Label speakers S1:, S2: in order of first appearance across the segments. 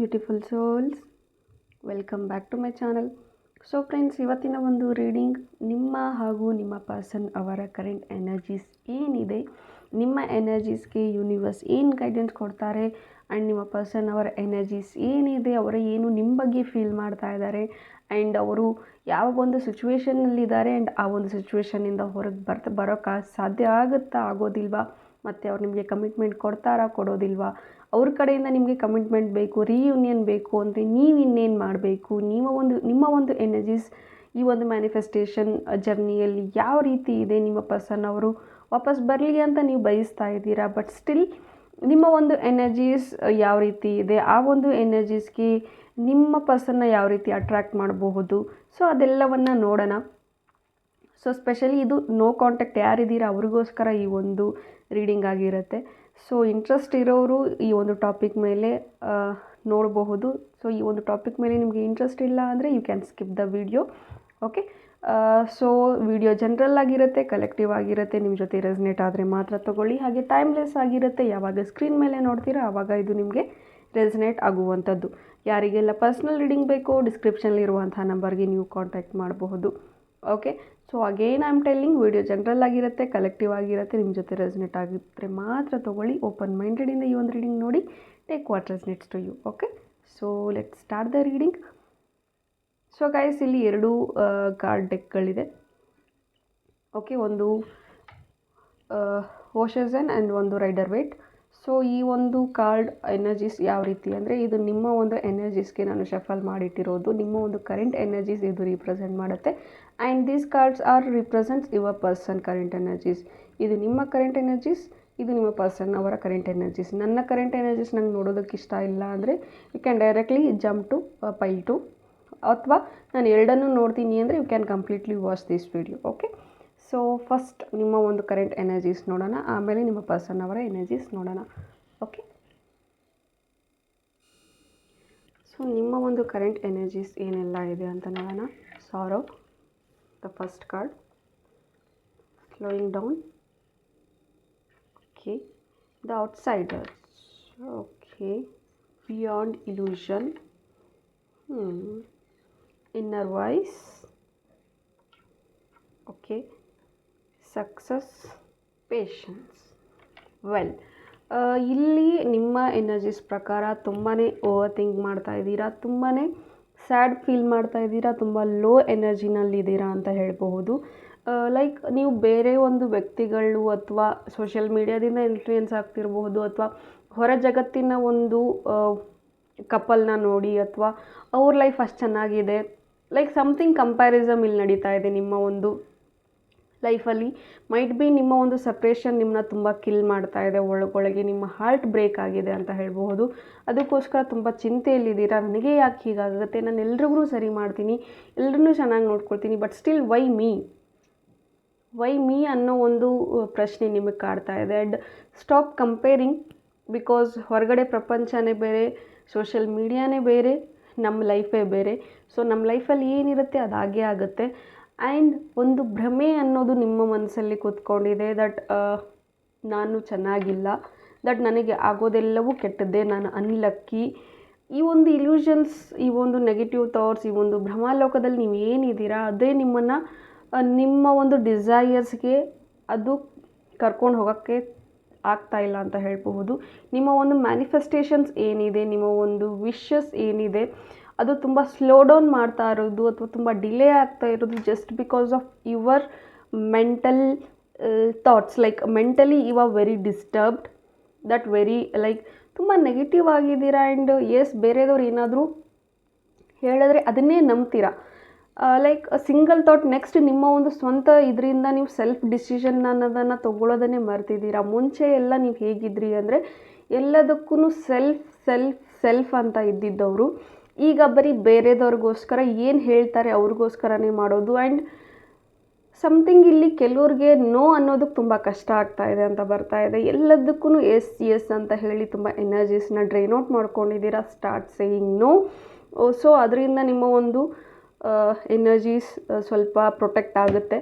S1: Beautiful souls, welcome back to my channel. So friends, ಇವತ್ತಿನ ಒಂದು reading ನಿಮ್ಮ ಹಾಗೂ ನಿಮ್ಮ ಪರ್ಸನ್ ಅವರ ಕರೆಂಟ್ ಎನರ್ಜೀಸ್ ಏನಿದೆ, ನಿಮ್ಮ ಎನರ್ಜೀಸ್ಗೆ ಯೂನಿವರ್ಸ್ ಏನು ಗೈಡೆನ್ಸ್ ಕೊಡ್ತಾರೆ ಆ್ಯಂಡ್ ನಿಮ್ಮ ಪರ್ಸನ್ ಅವರ ಎನರ್ಜೀಸ್ ಏನಿದೆ, ಅವರು ಏನು ನಿಮ್ಮ ಬಗ್ಗೆ ಫೀಲ್ ಮಾಡ್ತಾ ಇದ್ದಾರೆ ಆ್ಯಂಡ್ ಅವರು ಯಾವ ಒಂದು ಸಿಚುವೇಷನ್ನಲ್ಲಿದ್ದಾರೆ ಆ್ಯಂಡ್ ಆ ಒಂದು ಸಿಚುವೇಷನ್ನಿಂದ ಹೊರಗೆ ಬರೋಕ್ಕೆ ಸಾಧ್ಯ ಆಗುತ್ತಾ, ಆಗೋದಿಲ್ವಾ, ಮತ್ತು ಅವ್ರು ನಿಮಗೆ ಕಮಿಟ್ಮೆಂಟ್ ಕೊಡ್ತಾರಾ, ಕೊಡೋದಿಲ್ವಾ, ಅವ್ರ ಕಡೆಯಿಂದ ನಿಮಗೆ ಕಮಿಟ್ಮೆಂಟ್ ಬೇಕು, ರೀಯೂನಿಯನ್ ಬೇಕು ಅಂದರೆ ನೀವು ಇನ್ನೇನು ಮಾಡಬೇಕು, ನಿಮ್ಮ ಒಂದು ಎನರ್ಜೀಸ್ ಈ ಒಂದು ಮ್ಯಾನಿಫೆಸ್ಟೇಷನ್ ಜರ್ನಿಯಲ್ಲಿ ಯಾವ ರೀತಿ ಇದೆ, ನಿಮ್ಮ ಪರ್ಸನ್ ಅವರು ವಾಪಸ್ ಬರಲಿ ಅಂತ ನೀವು ಬಯಸ್ತಾ ಇದ್ದೀರಾ, ಬಟ್ ಸ್ಟಿಲ್ ನಿಮ್ಮ ಒಂದು ಎನರ್ಜೀಸ್ ಯಾವ ರೀತಿ ಇದೆ, ಆ ಒಂದು ಎನರ್ಜೀಸ್ಗೆ ನಿಮ್ಮ ಪರ್ಸನ್ನ ಯಾವ ರೀತಿ ಅಟ್ರ್ಯಾಕ್ಟ್ ಮಾಡಬಹುದು, ಸೊ ಅದೆಲ್ಲವನ್ನು ನೋಡೋಣ. ಸೊ ಸ್ಪೆಷಲಿ ಇದು ನೋ ಕಾಂಟ್ಯಾಕ್ಟ್ ಯಾರಿದ್ದೀರಾ ಅವ್ರಿಗೋಸ್ಕರ ಈ ಒಂದು ರೀಡಿಂಗ್ ಆಗಿರುತ್ತೆ. ಸೊ ಇಂಟ್ರೆಸ್ಟ್ ಇರೋರು ಈ ಒಂದು ಟಾಪಿಕ್ ಮೇಲೆ ನೋಡಬಹುದು. ಸೊ ಈ ಒಂದು ಟಾಪಿಕ್ ಮೇಲೆ ನಿಮಗೆ ಇಂಟ್ರೆಸ್ಟ್ ಇಲ್ಲ ಅಂದರೆ you can skip the video. Okay, so video general ಆಗಿರುತ್ತೆ, ಕಲೆಕ್ಟಿವ್ ಆಗಿರುತ್ತೆ, ನಿಮ್ಮ ಜೊತೆ ರೆಸನೇಟ್ ಆದರೆ ಮಾತ್ರ ತೊಗೊಳ್ಳಿ. ಹಾಗೆ ಟೈಮ್ಲೆಸ್ ಆಗಿರುತ್ತೆ, ಯಾವಾಗ ಸ್ಕ್ರೀನ್ ಮೇಲೆ ನೋಡ್ತೀರಾ ಆವಾಗ ಇದು ನಿಮಗೆ ರೆಸನೇಟ್ ಆಗುವಂಥದ್ದು. ಯಾರಿಗೆಲ್ಲ ಪರ್ಸ್ನಲ್ ರೀಡಿಂಗ್ ಬೇಕೋ ಡಿಸ್ಕ್ರಿಪ್ಷನ್ಲಿರುವಂಥ ನಂಬರ್ಗೆ ನೀವು ಕಾಂಟ್ಯಾಕ್ಟ್ ಮಾಡಬಹುದು. Okay, so again I am telling, video general ಆಗಿರುತ್ತೆ, ಕಲೆಕ್ಟಿವ್ ಆಗಿರುತ್ತೆ, ನಿಮ್ಮ ಜೊತೆ ರೆಸನೇಟ್ ಆಗಿದ್ದರೆ ಮಾತ್ರ ತೊಗೊಳ್ಳಿ. ಓಪನ್ ಮೈಂಡೆಡಿಂದ ಈ ಒಂದು ರೀಡಿಂಗ್ ನೋಡಿ, take what resonates to you. Okay, so let start the reading. So guys, ಇಲ್ಲಿ ಎರಡು ಕಾರ್ಡ್ ಡೆಕ್ಗಳಿದೆ. ಓಕೆ, ಒಂದು ಓಷಸನ್ ಆ್ಯಂಡ್ ಒಂದು ರೈಡರ್ ವೇಟ್. ಸೊ ಈ ಒಂದು ಕಾರ್ಡ್ ಎನರ್ಜೀಸ್ ಯಾವ ರೀತಿ ಅಂದರೆ, ಇದು ನಿಮ್ಮ ಒಂದು ಎನರ್ಜೀಸ್ಗೆ ನಾನು ಶಫಲ್ ಮಾಡಿಟ್ಟಿರೋದು, ನಿಮ್ಮ ಒಂದು ಕರೆಂಟ್ ಎನರ್ಜೀಸ್ ಇದು ರಿಪ್ರೆಸೆಂಟ್ ಮಾಡುತ್ತೆ. And these cards are represents your person current energies. ಇದು ನಿಮ್ಮ ಕರೆಂಟ್ ಎನರ್ಜೀಸ್, ಇದು ನಿಮ್ಮ ಪರ್ಸನ್ ಅವರ ಕರೆಂಟ್ ಎನರ್ಜೀಸ್. ನನ್ನ ಕರೆಂಟ್ ಎನರ್ಜೀಸ್ ನಂಗೆ ನೋಡೋದಕ್ಕೆ ಇಷ್ಟ ಇಲ್ಲ ಅಂದರೆ you can directly jump to pile 2, ಅಥವಾ ನಾನು ಎರಡನ್ನೂ ನೋಡ್ತೀನಿ ಅಂದರೆ you can completely watch this video. Okay, so first ನಿಮ್ಮ ಒಂದು ಕರೆಂಟ್ ಎನರ್ಜೀಸ್ ನೋಡೋಣ, ಆಮೇಲೆ ನಿಮ್ಮ ಪರ್ಸನ್ ಅವರ ಎನರ್ಜೀಸ್ ನೋಡೋಣ. ಓಕೆ, ಸೊ ನಿಮ್ಮ ಒಂದು ಕರೆಂಟ್ ಎನರ್ಜೀಸ್ ಏನೆಲ್ಲ ಇದೆ ಅಂತ ನೋಡೋಣ. Sorrow, the first card, slowing down. Okay, the outsiders. Okay, beyond illusion, inner voice. Okay, success, patience. Well, ಇಲ್ಲಿ ನಿಮ್ಮ ಎನರ್ಜೀಸ್ ಪ್ರಕಾರ ತುಂಬಾ ಓವರ್ ಥಿಂಕ್ ಮಾಡ್ತಾ ಇದ್ದೀರಾ, ತುಂಬಾ ಸ್ಯಾಡ್ ಫೀಲ್ ಮಾಡ್ತಾ ಇದ್ದೀರಾ, ತುಂಬ ಲೋ ಎನರ್ಜಿನಲ್ಲಿದ್ದೀರಾ ಅಂತ ಹೇಳಬಹುದು. ಲೈಕ್ ನೀವು ಬೇರೆ ಒಂದು ವ್ಯಕ್ತಿಗಳು ಅಥವಾ ಸೋಷಿಯಲ್ ಮೀಡಿಯಾದಿಂದ ಇನ್ಫ್ಲೂಯೆನ್ಸ್ ಆಗ್ತಿರಬಹುದು, ಅಥವಾ ಹೊರ ಜಗತ್ತಿನ ಒಂದು ಕಪಲ್ನ ನೋಡಿ, ಅಥವಾ ಅವ್ರ ಲೈಫ್ ಅಷ್ಟು ಚೆನ್ನಾಗಿದೆ, ಲೈಕ್ ಸಮಥಿಂಗ್ ಕಂಪ್ಯಾರಿಸಮ್ ಇಲ್ಲಿ ನಡೀತಾ ಇದೆ ನಿಮ್ಮ ಒಂದು ಲೈಫಲ್ಲಿ. ಮೈಟ್ ಬಿ ನಿಮ್ಮ ಒಂದು ಸಪ್ರೇಷನ್ ನಿಮ್ಮನ್ನ ತುಂಬ ಕಿಲ್ ಮಾಡ್ತಾ ಇದೆ, ಒಳಗೊಳಗೆ ನಿಮ್ಮ ಹಾರ್ಟ್ ಬ್ರೇಕ್ ಆಗಿದೆ ಅಂತ ಹೇಳ್ಬೋದು. ಅದಕ್ಕೋಸ್ಕರ ತುಂಬ ಚಿಂತೆಯಲ್ಲಿದ್ದೀರಾ, ನನಗೆ ಯಾಕೆ ಹೀಗಾಗುತ್ತೆ, ನಾನು ಎಲ್ರಿಗೂ ಸರಿ ಮಾಡ್ತೀನಿ, ಎಲ್ಲರನ್ನೂ ಚೆನ್ನಾಗಿ ನೋಡ್ಕೊಳ್ತೀನಿ, ಬಟ್ ಸ್ಟಿಲ್ ವೈ ಮೀ ಅನ್ನೋ ಒಂದು ಪ್ರಶ್ನೆ ನಿಮಗೆ ಕಾಡ್ತಾ ಇದೆ. ಆ್ಯಂಡ್ ಸ್ಟಾಪ್ ಕಂಪೇರಿಂಗ್, ಬಿಕಾಸ್ ಹೊರಗಡೆ ಪ್ರಪಂಚನೇ ಬೇರೆ, ಸೋಷಿಯಲ್ ಮೀಡಿಯಾನೇ ಬೇರೆ, ನಮ್ಮ ಲೈಫೇ ಬೇರೆ. ಸೊ ನಮ್ಮ ಲೈಫಲ್ಲಿ ಏನಿರುತ್ತೆ ಅದಾಗೇ ಆಗುತ್ತೆ. ಆ್ಯಂಡ್ ಒಂದು ಭ್ರಮೆ ಅನ್ನೋದು ನಿಮ್ಮ ಮನಸ್ಸಲ್ಲಿ ಕೂತ್ಕೊಂಡಿದೆ, ದಟ್ ನಾನು ಚೆನ್ನಾಗಿಲ್ಲ, ದಟ್ ನನಗೆ ಆಗೋದೆಲ್ಲವೂ ಕೆಟ್ಟದ್ದೇ, ನಾನು ಅನ್ಲಕ್ಕಿ. ಈ ಒಂದು ಇಲ್ಯೂಷನ್ಸ್, ಈ ಒಂದು ನೆಗೆಟಿವ್ ಥಾಟ್ಸ್, ಈ ಒಂದು ಭ್ರಮಾಲೋಕದಲ್ಲಿ ನೀವು ಏನಿದ್ದೀರಾ ಅದೇ ನಿಮ್ಮನ್ನು ನಿಮ್ಮ ಒಂದು ಡಿಸೈರ್ಸ್ಗೆ ಅದು ಕರ್ಕೊಂಡು ಹೋಗೋಕ್ಕೆ ಆಗ್ತಾ ಇಲ್ಲ ಅಂತ ಹೇಳಬಹುದು. ನಿಮ್ಮ ಒಂದು ಮ್ಯಾನಿಫೆಸ್ಟೇಷನ್ಸ್ ಏನಿದೆ, ನಿಮ್ಮ ಒಂದು ವಿಶಸ್ ಏನಿದೆ, ಅದು ತುಂಬ ಸ್ಲೋ ಡೌನ್ ಮಾಡ್ತಾ ಇರೋದು ಅಥವಾ ತುಂಬ ಡಿಲೇ ಆಗ್ತಾ ಇರೋದು just because of your mental thoughts. Like mentally you are very disturbed, that very like ತುಂಬ ನೆಗೆಟಿವ್ ಆಗಿದ್ದೀರಾ. ಆ್ಯಂಡ್ ಎಸ್, ಬೇರೆದವ್ರು ಏನಾದರೂ ಹೇಳಿದ್ರೆ ಅದನ್ನೇ ನಂಬ್ತೀರಾ. ಲೈಕ್ ಸಿಂಗಲ್ ಥಾಟ್, ನೆಕ್ಸ್ಟ್ ನಿಮ್ಮ ಒಂದು ಸ್ವಂತ ಇದರಿಂದ ನೀವು ಸೆಲ್ಫ್ ಡಿಸಿಷನ್ ಅನ್ನೋದನ್ನು ತೊಗೊಳ್ಳೋದನ್ನೇ ಮರ್ತಿದ್ದೀರಾ. ಮುಂಚೆ ಎಲ್ಲ ನೀವು ಹೇಗಿದ್ರಿ ಅಂದರೆ ಎಲ್ಲದಕ್ಕೂ ಸೆಲ್ಫ್ ಅಂತ ಇದ್ದಿದ್ದವರು, ಈಗ ಬರೀ ಬೇರೆದವ್ರಿಗೋಸ್ಕರ ಏನು ಹೇಳ್ತಾರೆ ಅವ್ರಿಗೋಸ್ಕರನೇ ಮಾಡೋದು. ಆ್ಯಂಡ್ ಸಮಥಿಂಗ್ ಇಲ್ಲಿ ಕೆಲವ್ರಿಗೆ ನೋ ಅನ್ನೋದಕ್ಕೆ ತುಂಬ ಕಷ್ಟ ಆಗ್ತಾ ಇದೆ ಅಂತ ಬರ್ತಾ ಇದೆ. ಎಲ್ಲದಕ್ಕೂ ಎಸ್ ಅಂತ ಹೇಳಿ ತುಂಬ ಎನರ್ಜೀಸ್ನ ಡ್ರೈನ್ ಔಟ್ ಮಾಡ್ಕೊಂಡಿದ್ದೀರಾ. Start saying no. ಸೊ ಅದರಿಂದ ನಿಮ್ಮ ಒಂದು ಎನರ್ಜೀಸ್ ಸ್ವಲ್ಪ ಪ್ರೊಟೆಕ್ಟ್ ಆಗುತ್ತೆ.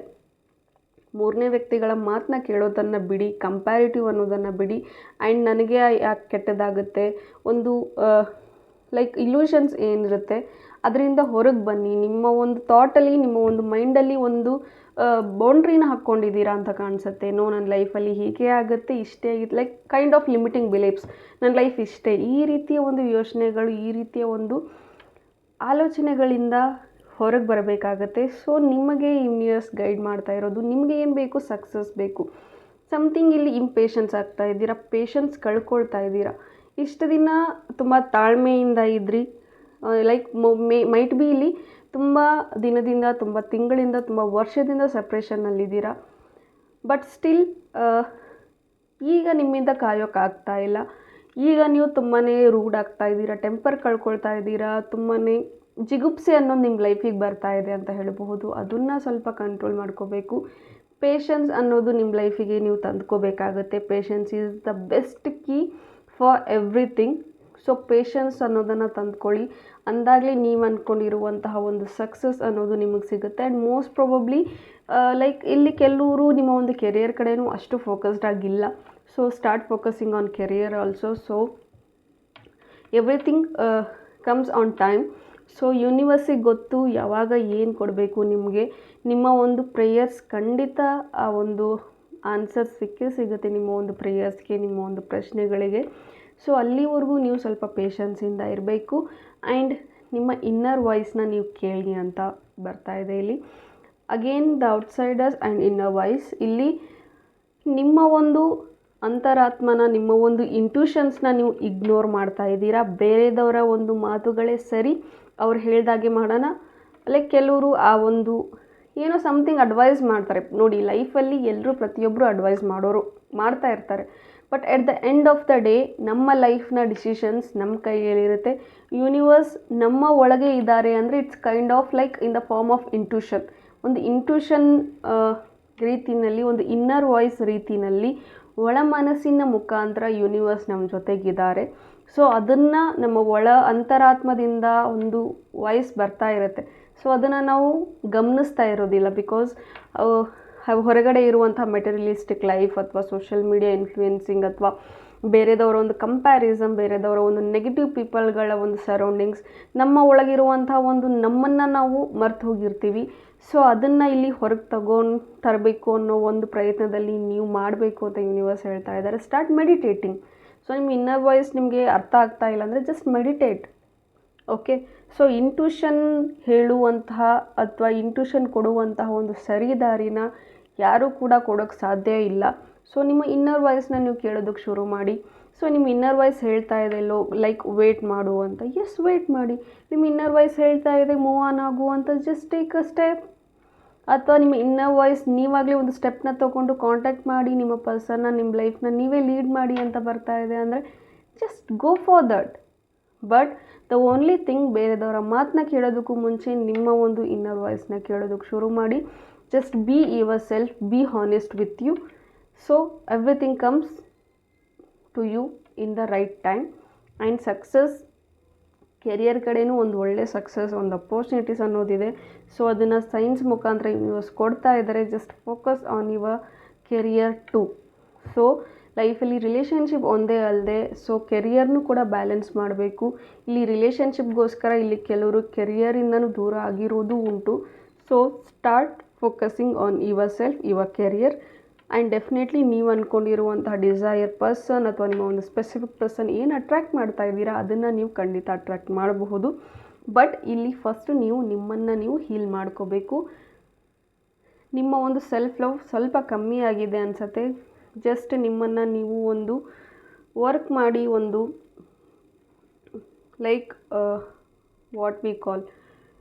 S1: ಮೂರನೇ ವ್ಯಕ್ತಿಗಳ ಮಾತನ್ನ ಕೇಳೋದನ್ನು ಬಿಡಿ, ಕಂಪ್ಯಾರಿಟಿವ್ ಅನ್ನೋದನ್ನು ಬಿಡಿ. ಆ್ಯಂಡ್ ನನಗೆ ಯಾಕೆ ಕೆಟ್ಟದಾಗುತ್ತೆ, ಒಂದು ಲೈಕ್ ಇಲ್ಯೂಷನ್ಸ್ ಏನಿರುತ್ತೆ ಅದರಿಂದ ಹೊರಗೆ ಬನ್ನಿ. ನಿಮ್ಮ ಒಂದು ಥಾಟಲ್ಲಿ, ನಿಮ್ಮ ಒಂದು ಮೈಂಡಲ್ಲಿ ಒಂದು ಬೌಂಡ್ರಿನ ಹಾಕ್ಕೊಂಡಿದ್ದೀರಾ ಅಂತ ಕಾಣಿಸುತ್ತೆ. ನೋ, ನನ್ನ ಲೈಫಲ್ಲಿ ಹೀಗೆ ಆಗುತ್ತೆ, ಇಷ್ಟೇ ಆಗಿತ್ತು, like kind of limiting beliefs. ನನ್ನ ಲೈಫ್ ಇಷ್ಟೇ, ಈ ರೀತಿಯ ಒಂದು ಯೋಚನೆಗಳು, ಈ ರೀತಿಯ ಒಂದು ಆಲೋಚನೆಗಳಿಂದ ಹೊರಗೆ ಬರಬೇಕಾಗತ್ತೆ. ಸೊ ನಿಮಗೆ ಯೂನಿವರ್ಸ್ ಗೈಡ್ ಮಾಡ್ತಾ ಇರೋದು, ನಿಮಗೆ ಏನು ಬೇಕು, ಸಕ್ಸಸ್ ಬೇಕು. ಸಮಥಿಂಗ್ ಇಲ್ಲಿ ಇಂಪೇಷನ್ಸ್ ಆಗ್ತಾ ಇದ್ದೀರಾ, ಪೇಷನ್ಸ್ ಕಳ್ಕೊಳ್ತಾ ಇದ್ದೀರಾ. ಇಷ್ಟು ದಿನ ತುಂಬ ತಾಳ್ಮೆಯಿಂದ ಇದ್ರಿ, ಲೈಕ್ ಮೈಟ್ ಬಿ ಇಲ್ಲಿ ತುಂಬ ದಿನದಿಂದ, ತುಂಬ ತಿಂಗಳಿಂದ, ತುಂಬ ವರ್ಷದಿಂದ ಸಪ್ರೇಷನ್ನಲ್ಲಿದ್ದೀರಾ. ಬಟ್ ಸ್ಟಿಲ್ ಈಗ ನಿಮ್ಮಿಂದ ಕಾಯೋಕ್ಕಾಗ್ತಾ ಇಲ್ಲ. ಈಗ ನೀವು ತುಂಬಾ ರೂಡ್ ಆಗ್ತಾ ಇದ್ದೀರಾ, ಟೆಂಪರ್ ಕಳ್ಕೊಳ್ತಾ ಇದ್ದೀರಾ, ತುಂಬಾ ಜಿಗುಪ್ಸೆ ಅನ್ನೋದು ನಿಮ್ಮ ಲೈಫಿಗೆ ಬರ್ತಾ ಇದೆ ಅಂತ ಹೇಳಬಹುದು. ಅದನ್ನು ಸ್ವಲ್ಪ ಕಂಟ್ರೋಲ್ ಮಾಡ್ಕೋಬೇಕು. ಪೇಷನ್ಸ್ ಅನ್ನೋದು ನಿಮ್ಮ ಲೈಫಿಗೆ ನೀವು ತಂದ್ಕೋಬೇಕಾಗುತ್ತೆ. Patience is the best key for everything. So patience ಅನ್ನೋದನ್ನು ತಂದ್ಕೊಳ್ಳಿ, ಅಂದಾಗಲೇ ನೀವು ಅಂದ್ಕೊಂಡಿರುವಂತಹ ಒಂದು ಸಕ್ಸಸ್ ಅನ್ನೋದು ನಿಮಗೆ ಸಿಗುತ್ತೆ. ಆ್ಯಂಡ್ ಮೋಸ್ಟ್ ಪ್ರಾಬಬ್ಲಿ ಲೈಕ್ ಇಲ್ಲಿ ಕೆಲವರು ನಿಮ್ಮ ಒಂದು ಕೆರಿಯರ್ ಕಡೆಯೂ ಅಷ್ಟು ಫೋಕಸ್ಡ್ ಆಗಿಲ್ಲ. So start focusing on career also. So everything comes on time. So ಯೂನಿವರ್ಸಿಗೆ ಗೊತ್ತು ಯಾವಾಗ ಏನು ಕೊಡಬೇಕು ನಿಮಗೆ. ನಿಮ್ಮ ಒಂದು ಪ್ರೇಯರ್ಸ್ ಖಂಡಿತ ಆ ಒಂದು ಆನ್ಸರ್ ಸಿಗುತ್ತೆ ನಿಮ್ಮ ಒಂದು ಪ್ರೇಯರ್ಸ್ಗೆ, ನಿಮ್ಮ ಒಂದು ಪ್ರಶ್ನೆಗಳಿಗೆ. ಸೊ ಅಲ್ಲಿವರೆಗೂ ನೀವು ಸ್ವಲ್ಪ ಪೇಷನ್ಸಿಂದ ಇರಬೇಕು. ಆ್ಯಂಡ್ ನಿಮ್ಮ ಇನ್ನರ್ ವಾಯ್ಸ್ನ ನೀವು ಕೇಳಿ ಅಂತ ಬರ್ತಾ ಇದೆ ಇಲ್ಲಿ. Again the outsiders and inner voice. ಇಲ್ಲಿ ನಿಮ್ಮ ಒಂದು ಅಂತರಾತ್ಮನ, ನಿಮ್ಮ ಒಂದು ಇಂಟ್ಯೂಷನ್ಸ್ನ ನೀವು ಇಗ್ನೋರ್ ಮಾಡ್ತಾ ಇದ್ದೀರಾ. ಬೇರೆದವರ ಒಂದು ಮಾತುಗಳೇ ಸರಿ, ಅವ್ರು ಹೇಳ್ದಾಗೆ ಮಾಡೋಣ. ಲೈಕ್ ಕೆಲವರು ಆ ಒಂದು ಏನೋ ಸಮಥಿಂಗ್ ಅಡ್ವೈಸ್ ಮಾಡ್ತಾರೆ ನೋಡಿ. ಲೈಫಲ್ಲಿ ಎಲ್ಲರೂ ಪ್ರತಿಯೊಬ್ಬರು ಅಡ್ವೈಸ್ ಮಾಡ್ತಾ ಇರ್ತಾರೆ. But at the end of the day ನಮ್ಮ ಲೈಫ್ನ ಡಿಸಿಷನ್ಸ್ ನಮ್ಮ ಕೈಯಲ್ಲಿರುತ್ತೆ. ಯೂನಿವರ್ಸ್ ನಮ್ಮ ಒಳಗೆ ಇದ್ದಾರೆ ಅಂದರೆ it's kind of like in the form of intuition. ಒಂದು ಇಂಟ್ಯೂಷನ್ ರೀತಿಯಲ್ಲಿ, ಒಂದು ಇನ್ನರ್ ವಾಯ್ಸ್ ರೀತಿಯಲ್ಲಿ, ಒಳ ಮನಸ್ಸಿನ ಮುಖಾಂತರ ಯೂನಿವರ್ಸ್ ನಮ್ಮ ಜೊತೆಗಿದ್ದಾರೆ. ಸೊ ಅದನ್ನು ನಮ್ಮ ಒಳ ಅಂತರಾತ್ಮದಿಂದ ಒಂದು ವಾಯ್ಸ್ ಬರ್ತಾ ಇರುತ್ತೆ. ಸೊ ಅದನ್ನು ನಾವು ಗಮನಿಸ್ತಾ ಇರೋದಿಲ್ಲ. ಬಿಕಾಸ್ ಹೊರಗಡೆ ಇರುವಂಥ ಮೆಟೀರಿಯಲಿಸ್ಟಿಕ್ ಲೈಫ್ ಅಥವಾ ಸೋಷಿಯಲ್ ಮೀಡಿಯಾ ಇನ್ಫ್ಲೂಯೆನ್ಸಿಂಗ್ ಅಥವಾ ಬೇರೆದವರ ಒಂದು ಕಂಪ್ಯಾರಿಸಮ್, ಬೇರೆದವರ ಒಂದು ನೆಗೆಟಿವ್ ಪೀಪಲ್ಗಳ ಒಂದು ಸರೌಂಡಿಂಗ್ಸ್, ನಮ್ಮ ಒಳಗಿರುವಂಥ ಒಂದು ನಮ್ಮನ್ನು ನಾವು ಮರ್ತು ಹೋಗಿರ್ತೀವಿ. ಸೊ ಅದನ್ನು ಇಲ್ಲಿ ಹೊರಗೆ ತರಬೇಕು ಅನ್ನೋ ಒಂದು ಪ್ರಯತ್ನದಲ್ಲಿ ನೀವು ಮಾಡಬೇಕು ಅಂತ ಯೂನಿವರ್ಸ್ ಹೇಳ್ತಾ ಇದ್ದಾರೆ. Start meditating. ಸೊ ನಿಮ್ಮ ಇನ್ನರ್ ವಾಯ್ಸ್ ನಿಮಗೆ ಅರ್ಥ ಆಗ್ತಾ ಇಲ್ಲ ಅಂದರೆ just meditate. Okay. So intuition ಹೇಳುವಂತಹ ಅಥವಾ ಇಂಟ್ಯೂಷನ್ ಕೊಡುವಂತಹ ಒಂದು ಸರಿ ದಾರಿನ ಯಾರೂ ಕೂಡ ಕೊಡೋಕ್ಕೆ ಸಾಧ್ಯ ಇಲ್ಲ. ಸೊ ನಿಮ್ಮ ಇನ್ನರ್ ವಾಯ್ಸ್ನ ನೀವು ಕೇಳೋದಕ್ಕೆ ಶುರು ಮಾಡಿ. ಸೊ ನಿಮ್ಮ ಇನ್ನರ್ ವಾಯ್ಸ್ ಹೇಳ್ತಾ ಇದೆ ಲೈಕ್ ವೇಟ್ ಮಾಡು ಅಂತ, ಎಸ್ ವೇಟ್ ಮಾಡಿ. ನಿಮ್ಮ ಇನ್ನರ್ ವಾಯ್ಸ್ ಹೇಳ್ತಾ ಇದೆ ಮೂವ್ ಆನ್ ಆಗು ಅಂತ, ಜಸ್ಟ್ ಟೇಕ್ ಅ ಸ್ಟೆಪ್. ಅಥವಾ ನಿಮ್ಮ ಇನ್ನರ್ ವಾಯ್ಸ್ ನೀವಾಗಲೇ ಒಂದು ಸ್ಟೆಪ್ನ ತೊಗೊಂಡು ಕಾಂಟ್ಯಾಕ್ಟ್ ಮಾಡಿ, ನಿಮ್ಮ ಪರ್ಸನ್ನ, ನಿಮ್ಮ ಲೈಫ್ನ ನೀವೇ ಲೀಡ್ ಮಾಡಿ ಅಂತ ಬರ್ತಾ ಇದೆ ಅಂದರೆ just go for that. But the only thing, ಬೇರೆದವರ ಮಾತನ್ನ ಕೇಳೋದಕ್ಕೂ ಮುಂಚೆ ನಿಮ್ಮ ಒಂದು ಇನ್ನರ್ ವಾಯ್ಸ್ನ ಕೇಳೋದಕ್ಕೆ ಶುರು ಮಾಡಿ. Just be yourself, be honest with you. So everything comes to you in the right time. And success, career ಕಡೆಯೂ ಒಂದು ಒಳ್ಳೆ ಸಕ್ಸಸ್, ಒಂದು ಅಪೋರ್ಚುನಿಟೀಸ್ ಅನ್ನೋದಿದೆ. ಸೊ ಅದನ್ನು ಸೈನ್ಸ್ ಮುಖಾಂತರ ಯೂನಿವರ್ಸ್ ಕೊಡ್ತಾ ಇದ್ದಾರೆ. Just focus on your career too. So ಲೈಫಲ್ಲಿ ರಿಲೇಷನ್ಶಿಪ್ ಒಂದೇ ಅಲ್ಲದೆ ಸೊ ಕೆರಿಯರ್ನೂ ಕೂಡ ಬ್ಯಾಲೆನ್ಸ್ ಮಾಡಬೇಕು. ಇಲ್ಲಿ ರಿಲೇಷನ್ಶಿಪ್ಗೋಸ್ಕರ ಇಲ್ಲಿ ಕೆಲವರು ಕೆರಿಯರಿಂದನೂ ದೂರ ಆಗಿರೋದು ಉಂಟು. So start focusing on your self, your career. And definitely ನೀವು ಅಂದ್ಕೊಂಡಿರುವಂತಹ ಡಿಸೈರ್ ಪರ್ಸನ್ ಅಥವಾ ನಿಮ್ಮ ಒಂದು ಸ್ಪೆಸಿಫಿಕ್ ಪರ್ಸನ್ ಏನು ಅಟ್ರ್ಯಾಕ್ಟ್ ಮಾಡ್ತಾ ಇದ್ದೀರಾ ಅದನ್ನು ನೀವು ಖಂಡಿತ ಅಟ್ರ್ಯಾಕ್ಟ್ ಮಾಡಬಹುದು. ಬಟ್ ಇಲ್ಲಿ ಫಸ್ಟು ನಿಮ್ಮನ್ನು ನೀವು ಹೀಲ್ ಮಾಡ್ಕೋಬೇಕು. ನಿಮ್ಮ ಒಂದು ಸೆಲ್ಫ್ ಲವ್ ಸ್ವಲ್ಪ ಕಮ್ಮಿ ಆಗಿದೆ ಅನಿಸುತ್ತೆ. ಜಸ್ಟ್ ನಿಮ್ಮನ್ನು ನೀವು ಒಂದು ವರ್ಕ್ ಮಾಡಿ, ಒಂದು ಲೈಕ್ ವಾಟ್ ವಿ ಕಾಲ್,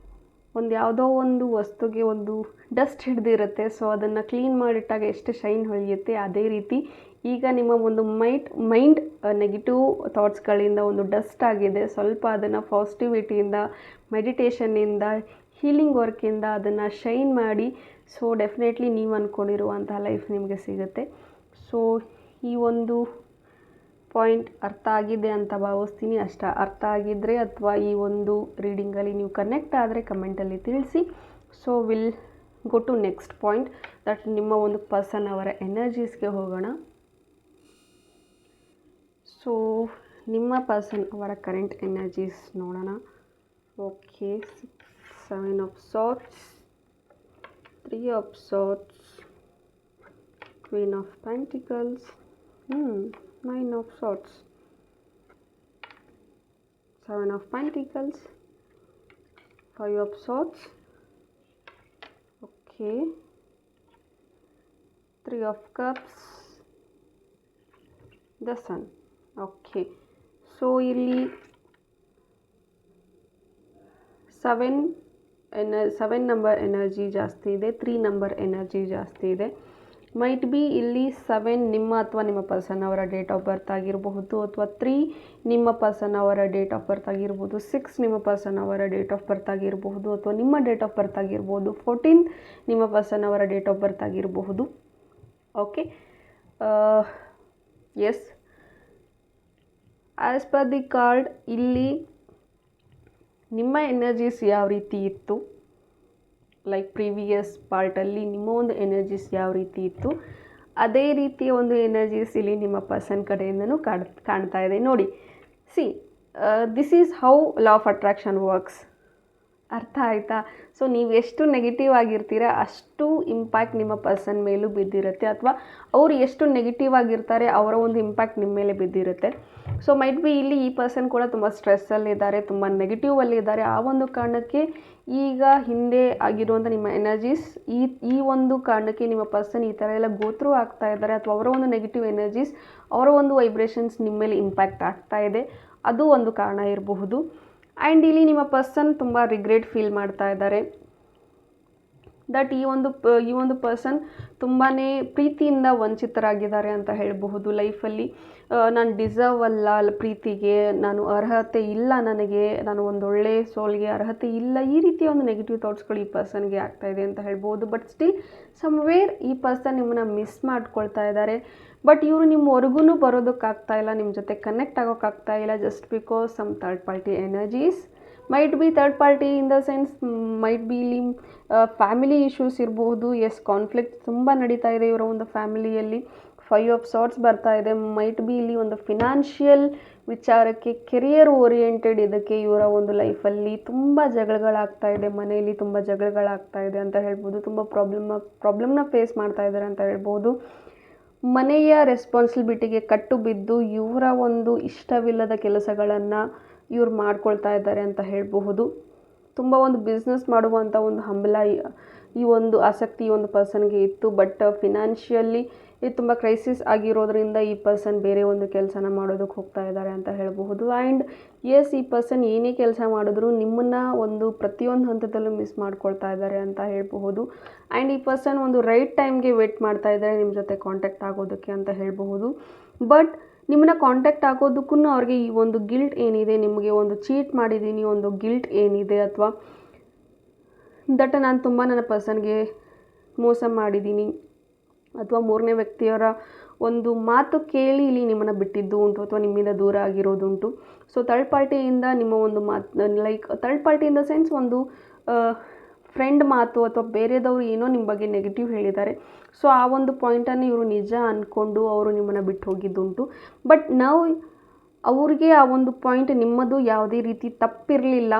S1: ಒಂದು ಯಾವುದೋ ಒಂದು ವಸ್ತುಗೆ ಒಂದು ಡಸ್ಟ್ ಹಿಡಿದಿರುತ್ತೆ. ಸೊ ಅದನ್ನು ಕ್ಲೀನ್ ಮಾಡಿಟ್ಟಾಗ ಎಷ್ಟು ಶೈನ್ ಹೊಳೆಯುತ್ತೆ, ಅದೇ ರೀತಿ ಈಗ ನಿಮ್ಮ ಒಂದು ಮೈಂಡ್ ನೆಗೆಟಿವ್ ಥಾಟ್ಸ್ಗಳಿಂದ ಒಂದು ಡಸ್ಟ್ ಆಗಿದೆ. ಸ್ವಲ್ಪ ಅದನ್ನು ಪಾಸಿಟಿವಿಟಿಯಿಂದ, ಮೆಡಿಟೇಷನ್ನಿಂದ, ಹೀಲಿಂಗ್ ವರ್ಕಿಂದ ಅದನ್ನು ಶೈನ್ ಮಾಡಿ. ಸೊ ಡೆಫಿನೆಟ್ಲಿ ನೀವು ಅಂದ್ಕೊಂಡಿರುವಂಥ ಲೈಫ್ ನಿಮಗೆ ಸಿಗುತ್ತೆ. ಸೊ ಈ ಒಂದು ಪಾಯಿಂಟ್ ಅರ್ಥ ಆಗಿದೆ ಅಂತ ಭಾವಿಸ್ತೀನಿ. ಅರ್ಥ ಆಗಿದ್ದರೆ ಅಥವಾ ಈ ಒಂದು ರೀಡಿಂಗಲ್ಲಿ ನೀವು ಕನೆಕ್ಟ್ ಆದರೆ ಕಮೆಂಟಲ್ಲಿ ತಿಳಿಸಿ. So will go to next point, that ನಿಮ್ಮ ಒಂದು ಪರ್ಸನ್ ಅವರ ಎನರ್ಜೀಸ್ಗೆ ಹೋಗೋಣ. ಸೊ ನಿಮ್ಮ ಪರ್ಸನ್ ಅವರ ಕರೆಂಟ್ ಎನರ್ಜೀಸ್ ನೋಡೋಣ. Okay, 7 of swords, 3 of swords, queen of pentacles, 9 of swords, 7 of pentacles, 5 of swords, okay, 3 of cups, the sun. Okay, so ಇಲ್ಲಿ 7 number energy ಜಾಸ್ತಿ ಇದೆ, 3 ನಂಬರ್ ಎನರ್ಜಿ ಜಾಸ್ತಿ ಇದೆ. ಮೈಟ್ ಬಿ ಇಲ್ಲಿ 7 ನಿಮ್ಮ ಅಥವಾ ನಿಮ್ಮ ಪರ್ಸನ್ ಅವರ ಡೇಟ್ ಆಫ್ ಬರ್ತ್ ಆಗಿರಬಹುದು, ಅಥವಾ 3 ನಿಮ್ಮ ಪರ್ಸನ್ ಅವರ ಡೇಟ್ ಆಫ್ ಬರ್ತ್ ಆಗಿರ್ಬೋದು, 6 ನಿಮ್ಮ ಪರ್ಸನ್ ಅವರ ಡೇಟ್ ಆಫ್ ಬರ್ತ್ ಆಗಿರಬಹುದು, ಅಥವಾ ನಿಮ್ಮ ಡೇಟ್ ಆಫ್ ಬರ್ತ್ ಆಗಿರ್ಬೋದು, 14 ನಿಮ್ಮ ಪರ್ಸನ್ ಅವರ ಡೇಟ್ ಆಫ್ ಬರ್ತ್ ಆಗಿರಬಹುದು. Okay, yes, as per the card ಇಲ್ಲಿ ನಿಮ್ಮ ಎನರ್ಜೀಸ್ ಯಾವ ರೀತಿ ಇತ್ತು, ಲೈಕ್ ಪ್ರೀವಿಯಸ್ ಪಾರ್ಟಲ್ಲಿ ನಿಮ್ಮ ಒಂದು ಎನರ್ಜೀಸ್ ಯಾವ ರೀತಿ ಇತ್ತು, ಅದೇ ರೀತಿಯ ಒಂದು ಎನರ್ಜೀಸ್ ಇಲ್ಲಿ ನಿಮ್ಮ ಪರ್ಸನ್ ಕಡೆಯಿಂದನೂ ಕಾಣ್ತಾ ಇದೆ. ನೋಡಿ, C, this is how law of attraction works. ಅರ್ಥ ಆಯಿತಾ? ಸೊ ನೀವು ಎಷ್ಟು ನೆಗೆಟಿವ್ ಆಗಿರ್ತೀರ ಅಷ್ಟು ಇಂಪ್ಯಾಕ್ಟ್ ನಿಮ್ಮ ಪರ್ಸನ್ ಮೇಲೂ ಬಿದ್ದಿರುತ್ತೆ, ಅಥವಾ ಅವರು ಎಷ್ಟು ನೆಗೆಟಿವ್ ಆಗಿರ್ತಾರೆ ಅವರ ಒಂದು ಇಂಪ್ಯಾಕ್ಟ್ ನಿಮ್ಮ ಮೇಲೆ ಬಿದ್ದಿರುತ್ತೆ. ಸೊ ಮೈಟ್ ಬಿ ಇಲ್ಲಿ ಈ ಪರ್ಸನ್ ಕೂಡ ತುಂಬ ಸ್ಟ್ರೆಸ್ಸಲ್ಲಿದ್ದಾರೆ, ತುಂಬ ನೆಗೆಟಿವಲ್ಲಿದ್ದಾರೆ. ಆ ಒಂದು ಕಾರಣಕ್ಕೆ ಈಗ ಹಿಂದೆ ಆಗಿರುವಂಥ ನಿಮ್ಮ ಎನರ್ಜೀಸ್ ಈ ಒಂದು ಕಾರಣಕ್ಕೆ ನಿಮ್ಮ ಪರ್ಸನ್ ಈ ಥರ ಎಲ್ಲ ಗೋತ್ರೂ ಆಗ್ತಾ ಇದ್ದಾರೆ, ಅಥವಾ ಅವರ ಒಂದು ನೆಗೆಟಿವ್ ಎನರ್ಜೀಸ್, ಅವರ ಒಂದು ವೈಬ್ರೇಷನ್ಸ್ ನಿಮ್ಮ ಮೇಲೆ ಇಂಪ್ಯಾಕ್ಟ್ ಆಗ್ತಾ ಇದೆ. ಅದು ಒಂದು ಕಾರಣ ಇರಬಹುದು. ಆ್ಯಂಡ್ ಇಲ್ಲಿ ನಿಮ್ಮ ಪರ್ಸನ್ ತುಂಬ ರಿಗ್ರೆಟ್ ಫೀಲ್ ಮಾಡ್ತಾ ಇದ್ದಾರೆ ದಟ್ ಈ ಒಂದು ಪರ್ಸನ್ ತುಂಬಾ ಪ್ರೀತಿಯಿಂದ ವಂಚಿತರಾಗಿದ್ದಾರೆ ಅಂತ ಹೇಳಬಹುದು. ಲೈಫಲ್ಲಿ ನಾನು ಡಿಸರ್ವ್ ಅಲ್ಲ ಪ್ರೀತಿಗೆ, ನಾನು ಅರ್ಹತೆ ಇಲ್ಲ, ನಾನು ಒಂದೊಳ್ಳೆ ಸೋಲ್ಗೆ ಅರ್ಹತೆ ಇಲ್ಲ, ಈ ರೀತಿಯ ಒಂದು ನೆಗೆಟಿವ್ ಥಾಟ್ಸ್ಗಳು ಈ ಪರ್ಸನ್ಗೆ ಆಗ್ತಾಯಿದೆ ಅಂತ ಹೇಳ್ಬೋದು. ಬಟ್ ಸ್ಟಿಲ್ ಸಮ್ವೇರ್ ಈ ಪರ್ಸನ್ ನಿಮ್ಮನ್ನು ಮಿಸ್ ಮಾಡ್ಕೊಳ್ತಾ ಇದ್ದಾರೆ. ಬಟ್ ಇವರು ನಿಮ್ಮವರೆಗೂ ಬರೋದಕ್ಕಾಗ್ತಾ ಇಲ್ಲ, ನಿಮ್ಮ ಜೊತೆ ಕನೆಕ್ಟ್ ಆಗೋಕ್ಕಾಗ್ತಾ ಇಲ್ಲ, just because some third party energies. Might be third party in the sense, might be ಇಲ್ಲಿ ಫ್ಯಾಮಿಲಿ ಇಶ್ಯೂಸ್ ಇರ್ಬೋದು. ಎಸ್, ಕಾನ್ಫ್ಲಿಕ್ಟ್ ತುಂಬ ನಡೀತಾ ಇದೆ ಇವರ ಒಂದು ಫ್ಯಾಮಿಲಿಯಲ್ಲಿ. 5 ಆಫ್ ಸಾರ್ಟ್ಸ್ ಬರ್ತಾ ಇದೆ. ಮೈಟ್ ಬಿ ಇಲ್ಲಿ ಒಂದು ಫಿನಾನ್ಷಿಯಲ್ ವಿಚಾರಕ್ಕೆ, ಕೆರಿಯರ್ ಓರಿಯೆಂಟೆಡ್ ಇದಕ್ಕೆ ಇವರ ಒಂದು ಲೈಫಲ್ಲಿ ತುಂಬ ಜಗಳಗಳಾಗ್ತಾ ಇದೆ, ಮನೆಯಲ್ಲಿ ತುಂಬ ಜಗಳಗಳಾಗ್ತಾ ಇದೆ ಅಂತ ಹೇಳ್ಬೋದು. ತುಂಬ ಪ್ರಾಬ್ಲಮ್ನ ಫೇಸ್ ಮಾಡ್ತಾ ಇದ್ದಾರೆ ಅಂತ ಹೇಳ್ಬೋದು. ಮನೆಯ ರೆಸ್ಪಾನ್ಸಿಬಿಲಿಟಿಗೆ ಕಟ್ಟು ಬಿದ್ದು ಇವರ ಒಂದು ಇಷ್ಟವಿಲ್ಲದ ಕೆಲಸಗಳನ್ನು ಇವ್ರು ಮಾಡ್ಕೊಳ್ತಾ ಇದ್ದಾರೆ ಅಂತ ಹೇಳಬಹುದು. ತುಂಬ ಒಂದು ಬಿಸ್ನೆಸ್ ಮಾಡುವಂಥ ಒಂದು ಹಂಬಲ, ಈ ಒಂದು ಆಸಕ್ತಿ ಈ ಒಂದು ಪರ್ಸನ್ಗೆ ಇತ್ತು. ಬಟ್ ಫಿನಾನ್ಷಿಯಲಿ ಇದು ತುಂಬ ಕ್ರೈಸಿಸ್ ಆಗಿರೋದ್ರಿಂದ ಈ ಪರ್ಸನ್ ಬೇರೆ ಒಂದು ಕೆಲಸನ ಮಾಡೋದಕ್ಕೆ ಹೋಗ್ತಾ ಇದ್ದಾರೆ ಅಂತ ಹೇಳಬಹುದು. ಆ್ಯಂಡ್ ಎಸ್, ಈ ಪರ್ಸನ್ ಏನೇ ಕೆಲಸ ಮಾಡಿದ್ರು ನಿಮ್ಮನ್ನು ಒಂದು ಪ್ರತಿಯೊಂದು ಹಂತದಲ್ಲೂ ಮಿಸ್ ಮಾಡ್ಕೊಳ್ತಾ ಇದ್ದಾರೆ ಅಂತ ಹೇಳಬಹುದು. ಆ್ಯಂಡ್ ಈ ಪರ್ಸನ್ ಒಂದು ರೈಟ್ ಟೈಮ್ಗೆ ವೇಟ್ ಮಾಡ್ತಾ ಇದ್ದಾರೆ ನಿಮ್ಮ ಜೊತೆ ಕಾಂಟ್ಯಾಕ್ಟ್ ಆಗೋದಕ್ಕೆ ಅಂತ ಹೇಳಬಹುದು. ಬಟ್ ನಿಮ್ಮನ್ನ ಕಾಂಟ್ಯಾಕ್ಟ್ ಆಗೋದಕ್ಕೂ ಅವ್ರಿಗೆ ಈ ಒಂದು ಗಿಲ್ಟ್ ಏನಿದೆ, ನಿಮಗೆ ಒಂದು ಚೀಟ್ ಮಾಡಿದ್ದೀನಿ ಒಂದು ಗಿಲ್ಟ್ ಏನಿದೆ, ಅಥವಾ ದಟ್ ನಾನು ತುಂಬ ನನ್ನ ಪರ್ಸನ್ಗೆ ಮೋಸ ಮಾಡಿದ್ದೀನಿ, ಅಥವಾ ಮೂರನೇ ವ್ಯಕ್ತಿಯವರ ಒಂದು ಮಾತು ಕೇಳಿ ಇಲ್ಲಿ ನಿಮ್ಮನ್ನು ಬಿಟ್ಟಿದ್ದು ಉಂಟು, ಅಥವಾ ನಿಮ್ಮಿಂದ ದೂರ ಆಗಿರೋದುಂಟು. ಸೊ ಥರ್ಡ್ ಪಾರ್ಟಿಯಿಂದ ನಿಮ್ಮ ಒಂದು ಮಾತು, like third party in the sense ಒಂದು ಫ್ರೆಂಡ್ ಮಾತು, ಅಥವಾ ಬೇರೆದವರು ಏನೋ ನಿಮ್ಮ ಬಗ್ಗೆ ನೆಗೆಟಿವ್ ಹೇಳಿದ್ದಾರೆ. ಸೊ ಆ ಒಂದು ಪಾಯಿಂಟನ್ನು ಇವರು ನಿಜ ಅಂದ್ಕೊಂಡು ಅವರು ನಿಮ್ಮನ್ನು ಬಿಟ್ಟು ಹೋಗಿದ್ದುಂಟು. ಬಟ್ ನಾವು ಅವ್ರಿಗೆ ಆ ಒಂದು ಪಾಯಿಂಟ್ ನಿಮ್ಮದು ಯಾವುದೇ ರೀತಿ ತಪ್ಪಿರಲಿಲ್ಲ,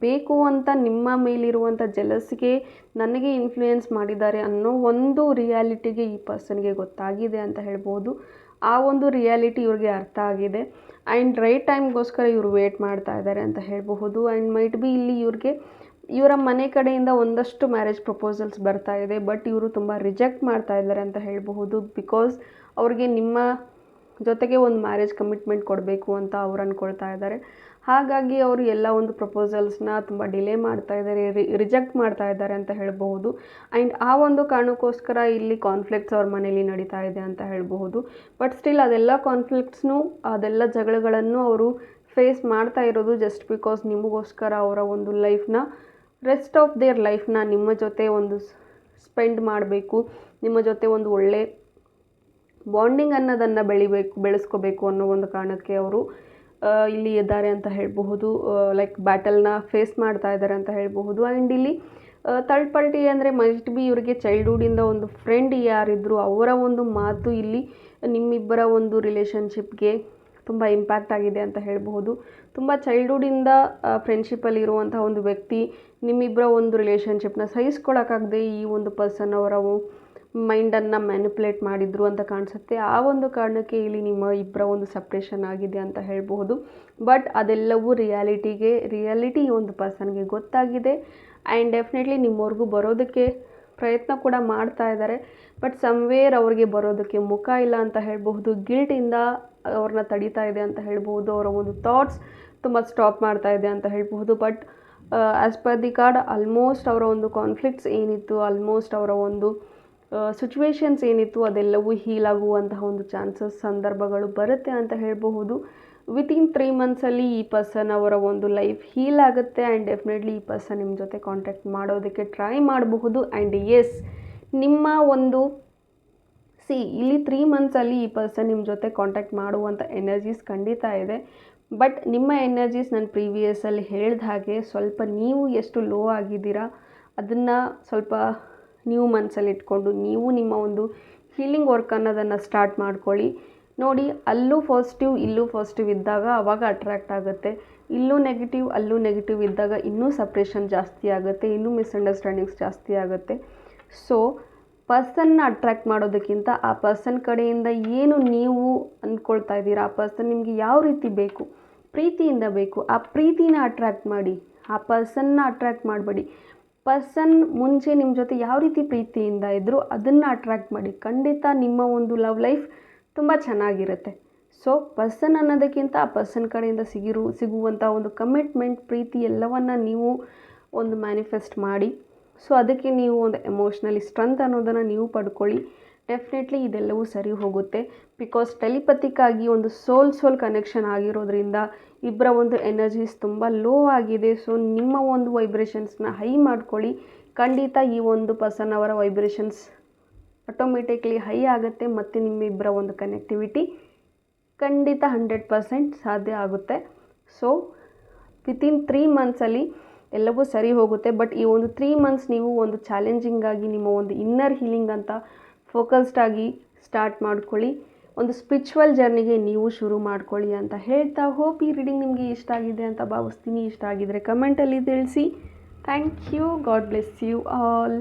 S1: ಬೇಕು ಅಂತ ನಿಮ್ಮ ಮೇಲಿರುವಂಥ ಜಲಸ್ಗೆ ನನಗೆ ಇನ್ಫ್ಲೂಯೆನ್ಸ್ ಮಾಡಿದ್ದಾರೆ ಅನ್ನೋ ಒಂದು ರಿಯಾಲಿಟಿಗೆ ಈ ಪರ್ಸನ್ಗೆ ಗೊತ್ತಾಗಿದೆ ಅಂತ ಹೇಳ್ಬೋದು. ಆ ಒಂದು ರಿಯಾಲಿಟಿ ಇವ್ರಿಗೆ ಅರ್ಥ ಆಗಿದೆ. ಆ್ಯಂಡ್ ರೈಟ್ ಟೈಮ್ಗೋಸ್ಕರ ಇವರು ವೇಟ್ ಮಾಡ್ತಾ ಇದ್ದಾರೆ ಅಂತ ಹೇಳಬಹುದು. ಆ್ಯಂಡ್ ಮೈಟ್ ಬಿ ಇಲ್ಲಿ ಇವರ ಮನೆ ಕಡೆಯಿಂದ ಒಂದಷ್ಟು ಮ್ಯಾರೇಜ್ ಪ್ರಪೋಸಲ್ಸ್ ಬರ್ತಾ ಇದೆ. ಬಟ್ ಇವರು ತುಂಬ ರಿಜೆಕ್ಟ್ ಮಾಡ್ತಾ ಇದ್ದಾರೆ ಅಂತ ಹೇಳಬಹುದು. ಬಿಕಾಸ್ ಅವ್ರಿಗೆ ನಿಮ್ಮ ಜೊತೆಗೆ ಒಂದು ಮ್ಯಾರೇಜ್ ಕಮಿಟ್ಮೆಂಟ್ ಕೊಡಬೇಕು ಅಂತ ಅವ್ರು ಅಂದ್ಕೊಳ್ತಾ ಇದ್ದಾರೆ. ಹಾಗಾಗಿ ಅವರು ಎಲ್ಲ ಒಂದು ಪ್ರಪೋಸಲ್ಸ್ನ ತುಂಬ ಡಿಲೇ ಮಾಡ್ತಾ ಇದ್ದಾರೆ, ರಿಜೆಕ್ಟ್ ಮಾಡ್ತಾ ಇದ್ದಾರೆ ಅಂತ ಹೇಳಬಹುದು. ಆ್ಯಂಡ್ ಆ ಒಂದು ಕಾರಣಕ್ಕೋಸ್ಕರ ಇಲ್ಲಿ ಕಾನ್ಫ್ಲಿಕ್ಟ್ಸ್ ಅವ್ರ ಮನೇಲಿ ನಡೀತಾ ಇದೆ ಅಂತ ಹೇಳಬಹುದು. ಬಟ್ ಸ್ಟಿಲ್ ಅದೆಲ್ಲ ಕಾನ್ಫ್ಲಿಕ್ಟ್ಸ್ನು, ಅದೆಲ್ಲ ಜಗಳಗಳನ್ನು ಅವರು ಫೇಸ್ ಮಾಡ್ತಾ ಇರೋದು ಜಸ್ಟ್ ಬಿಕಾಸ್ ನಿಮಗೋಸ್ಕರ ಅವರ ಒಂದು ಲೈಫ್ನ, ರೆಸ್ಟ್ ಆಫ್ ದೇರ್ ಲೈಫ್ನ ನಿಮ್ಮ ಜೊತೆ ಒಂದು ಸ್ಪೆಂಡ್ ಮಾಡಬೇಕು, ನಿಮ್ಮ ಜೊತೆ ಒಂದು ಒಳ್ಳೆ ಬಾಂಡಿಂಗ್ ಅನ್ನೋದನ್ನು ಬೆಳೆಸ್ಕೋಬೇಕು ಅನ್ನೋ ಒಂದು ಕಾರಣಕ್ಕೆ ಅವರು ಇಲ್ಲಿ ಇದ್ದಾರೆ ಅಂತ ಹೇಳಬಹುದು. ಲೈಕ್ ಬ್ಯಾಟಲ್ನ ಫೇಸ್ ಮಾಡ್ತಾ ಇದ್ದಾರೆ ಅಂತ ಹೇಳಬಹುದು. ಆ್ಯಂಡ್ ಇಲ್ಲಿ ಥರ್ಡ್ ಪಾರ್ಟಿ ಅಂದರೆ ಮೈಟ್ ಬಿ ಇವರಿಗೆ ಚೈಲ್ಡ್ಹುಡ್ಡಿಂದ ಒಂದು ಫ್ರೆಂಡ್ ಯಾರಿದ್ರು ಅವರ ಒಂದು ಮಾತು ಇಲ್ಲಿ ನಿಮ್ಮಿಬ್ಬರ ಒಂದು ರಿಲೇಷನ್ಶಿಪ್ಗೆ ತುಂಬ ಇಂಪ್ಯಾಕ್ಟ್ ಆಗಿದೆ ಅಂತ ಹೇಳಬಹುದು. ತುಂಬ ಚೈಲ್ಡ್ಹುಡ್ಡಿಂದ ಫ್ರೆಂಡ್ಶಿಪ್ಪಲ್ಲಿ ಇರುವಂಥ ಒಂದು ವ್ಯಕ್ತಿ ನಿಮ್ಮಿಬ್ಬರ ಒಂದು ರಿಲೇಷನ್ಶಿಪ್ನ ಸಹಿಸ್ಕೊಳ್ಳೋಕ್ಕಾಗದೆ ಈ ಒಂದು ಪರ್ಸನ್ ಅವರ ಮೈಂಡನ್ನು ಮ್ಯಾನಿಪುಲೇಟ್ ಮಾಡಿದ್ರು ಅಂತ ಕಾಣಿಸುತ್ತೆ. ಆ ಒಂದು ಕಾರಣಕ್ಕೆ ಇಲ್ಲಿ ನಿಮ್ಮ ಇಬ್ಬರ ಒಂದು ಸಪ್ರೇಷನ್ ಆಗಿದೆ ಅಂತ ಹೇಳಬಹುದು. ಬಟ್ ಅದೆಲ್ಲವೂ ರಿಯಾಲಿಟಿ ಈ ಒಂದು ಪರ್ಸನ್ಗೆ ಗೊತ್ತಾಗಿದೆ. ಆ್ಯಂಡ್ ಡೆಫಿನೆಟ್ಲಿ ನಿಮ್ಮವ್ರಿಗೂ ಬರೋದಕ್ಕೆ ಪ್ರಯತ್ನ ಕೂಡ ಮಾಡ್ತಾ ಇದ್ದಾರೆ. ಬಟ್ ಸಮ್ವೇರ್ ಅವ್ರಿಗೆ ಬರೋದಕ್ಕೆ ಮುಖ ಇಲ್ಲ ಅಂತ ಹೇಳಬಹುದು. ಗಿಲ್ಟಿಂದ ಅವ್ರನ್ನ ತಡೀತಾ ಇದೆ ಅಂತ ಹೇಳ್ಬೋದು. ಅವರ ಒಂದು ಥಾಟ್ಸ್ ತುಂಬ ಸ್ಟಾಪ್ ಮಾಡ್ತಾ ಇದೆ ಅಂತ ಹೇಳ್ಬಹುದು. But as per the card almost ಅವರ ಒಂದು ಕಾನ್ಫ್ಲಿಕ್ಟ್ಸ್ ಏನಿತ್ತು, ಆಲ್ಮೋಸ್ಟ್ ಅವರ ಒಂದು ಸಿಚುವೇಶನ್ಸ್ ಏನಿತ್ತು ಅದೆಲ್ಲವೂ ಹೀಲ್ ಆಗುವಂತಹ ಒಂದು ಸಂದರ್ಭಗಳು ಬರುತ್ತೆ ಅಂತ ಹೇಳಬಹುದು. ವಿತಿನ್ 3 ಮಂತ್ಸಲ್ಲಿ ಈ ಪರ್ಸನ್ ಅವರ ಒಂದು ಲೈಫ್ ಹೀಲ್ ಆಗುತ್ತೆ. ಆ್ಯಂಡ್ ಡೆಫಿನೆಟ್ಲಿ ಈ ಪರ್ಸನ್ ನಿಮ್ಮ ಜೊತೆ ಕಾಂಟ್ಯಾಕ್ಟ್ ಮಾಡೋದಕ್ಕೆ ಟ್ರೈ ಮಾಡಬಹುದು. ಆ್ಯಂಡ್ ಎಸ್, ನಿಮ್ಮ ಒಂದು ಇಲ್ಲಿ 3 ಮಂತ್ಸಲ್ಲಿ ಈ ಪರ್ಸನ್ ನಿಮ್ಮ ಜೊತೆ ಕಾಂಟ್ಯಾಕ್ಟ್ ಮಾಡುವಂಥ ಎನರ್ಜೀಸ್ ಖಂಡಿತ ಇದೆ. ಬಟ್ ನಿಮ್ಮ ಎನರ್ಜೀಸ್ ನಾನು ಪ್ರೀವಿಯಸ್ಸಲ್ಲಿ ಹೇಳಿದ ಹಾಗೆ ಸ್ವಲ್ಪ ನೀವು ಎಷ್ಟು ಲೋ ಆಗಿದ್ದೀರಾ ಅದನ್ನು ಸ್ವಲ್ಪ ನೀವು ಮನಸ್ಸಲ್ಲಿ ಇಟ್ಕೊಂಡು ನೀವು ನಿಮ್ಮ ಒಂದು ಹೀಲಿಂಗ್ ವರ್ಕ್ ಅನ್ನೋದನ್ನು ಸ್ಟಾರ್ಟ್ ಮಾಡ್ಕೊಳ್ಳಿ. ನೋಡಿ, ಅಲ್ಲೂ ಪಾಸಿಟಿವ್ ಇಲ್ಲೂ ಪಾಸಿಟಿವ್ ಇದ್ದಾಗ ಆವಾಗ ಅಟ್ರ್ಯಾಕ್ಟ್ ಆಗುತ್ತೆ. ಇಲ್ಲೂ ನೆಗೆಟಿವ್ ಅಲ್ಲೂ ನೆಗೆಟಿವ್ ಇದ್ದಾಗ ಇನ್ನೂ ಸಪ್ರೇಷನ್ ಜಾಸ್ತಿ ಆಗುತ್ತೆ, ಇನ್ನೂ ಮಿಸ್ಅಂಡರ್ಸ್ಟ್ಯಾಂಡಿಂಗ್ಸ್ ಜಾಸ್ತಿ ಆಗುತ್ತೆ. ಸೊ ಪರ್ಸನ್ನ ಅಟ್ರ್ಯಾಕ್ಟ್ ಮಾಡೋದಕ್ಕಿಂತ ಆ ಪರ್ಸನ್ ಕಡೆಯಿಂದ ಏನು ನೀವು ಅಂದ್ಕೊಳ್ತಾ ಇದ್ದೀರಾ, ಆ ಪರ್ಸನ್ ನಿಮಗೆ ಯಾವ ರೀತಿ ಬೇಕು, ಪ್ರೀತಿಯಿಂದ ಬೇಕು, ಆ ಪ್ರೀತಿನ ಅಟ್ರ್ಯಾಕ್ಟ್ ಮಾಡಿ. ಆ ಪರ್ಸನ್ನ ಅಟ್ರ್ಯಾಕ್ಟ್ ಮಾಡಬೇಡಿ. ಪರ್ಸನ್ ಮುಂಚೆ ನಿಮ್ಮ ಜೊತೆ ಯಾವ ರೀತಿ ಪ್ರೀತಿಯಿಂದ ಇದ್ದರೂ ಅದನ್ನು ಅಟ್ರ್ಯಾಕ್ಟ್ ಮಾಡಿ. ಖಂಡಿತ ನಿಮ್ಮ ಒಂದು ಲವ್ ಲೈಫ್ ತುಂಬ ಚೆನ್ನಾಗಿರುತ್ತೆ. ಸೊ ಪರ್ಸನ್ ಅನ್ನೋದಕ್ಕಿಂತ ಆ ಪರ್ಸನ್ ಕಡೆಯಿಂದ ಸಿಗುವಂಥ ಒಂದು ಕಮಿಟ್ಮೆಂಟ್, ಪ್ರೀತಿ ಎಲ್ಲವನ್ನು ನೀವು ಒಂದು ಮ್ಯಾನಿಫೆಸ್ಟ್ ಮಾಡಿ. ಸೊ ಅದಕ್ಕೆ ನೀವು ಒಂದು ಎಮೋಷ್ನಲಿ ಸ್ಟ್ರೆಂತ್ ಅನ್ನೋದನ್ನು ನೀವು ಪಡ್ಕೊಳ್ಳಿ. ಡೆಫಿನೆಟ್ಲಿ ಇದೆಲ್ಲವೂ ಸರಿ ಹೋಗುತ್ತೆ. ಬಿಕಾಸ್ ಟೆಲಿಪತಿಕ್ಕಾಗಿ ಒಂದು ಸೋಲ್ ಕನೆಕ್ಷನ್ ಆಗಿರೋದ್ರಿಂದ ಇಬ್ಬರ ಒಂದು ಎನರ್ಜೀಸ್ ತುಂಬ ಲೋ ಆಗಿದೆ. ಸೊ ನಿಮ್ಮ ಒಂದು ವೈಬ್ರೇಷನ್ಸ್ನ ಹೈ ಮಾಡ್ಕೊಳ್ಳಿ. ಖಂಡಿತ ಈ ಒಂದು ಪರ್ಸನ್ ಅವರ ವೈಬ್ರೇಷನ್ಸ್ ಆಟೋಮೆಟಿಕ್ಲಿ ಹೈ ಆಗುತ್ತೆ ಮತ್ತು ನಿಮ್ಮಿಬ್ಬರ ಒಂದು ಕನೆಕ್ಟಿವಿಟಿ ಖಂಡಿತ 100% ಸಾಧ್ಯ ಆಗುತ್ತೆ. ಸೊ ವಿತಿನ್ 3 ಮಂತ್ಸಲ್ಲಿ ಎಲ್ಲವೂ ಸರಿ ಹೋಗುತ್ತೆ. ಬಟ್ ಈ ಒಂದು 3 ಮಂತ್ಸ್ ನೀವು ಒಂದು ಚಾಲೆಂಜಿಂಗ್ ಆಗಿ ನಿಮ್ಮ ಒಂದು ಇನ್ನರ್ ಹೀಲಿಂಗ್ ಅಂತ ಫೋಕಸ್ಡ್ ಆಗಿ ಸ್ಟಾರ್ಟ್ ಮಾಡ್ಕೊಳ್ಳಿ. ಒಂದು ಸ್ಪಿರಿಚುವಲ್ ಜರ್ನಿಗೆ ನೀವು ಶುರು ಮಾಡ್ಕೊಳ್ಳಿ ಅಂತ ಹೇಳ್ತಾ, ಹೋಪ್ ಈ ರೀಡಿಂಗ್ ನಿಮಗೆ ಇಷ್ಟ ಆಗಿದೆ ಅಂತ ಭಾವಿಸ್ತೀನಿ. ಇಷ್ಟ ಆಗಿದರೆ ಕಮೆಂಟಲ್ಲಿ ತಿಳಿಸಿ. Thank you. God bless you all.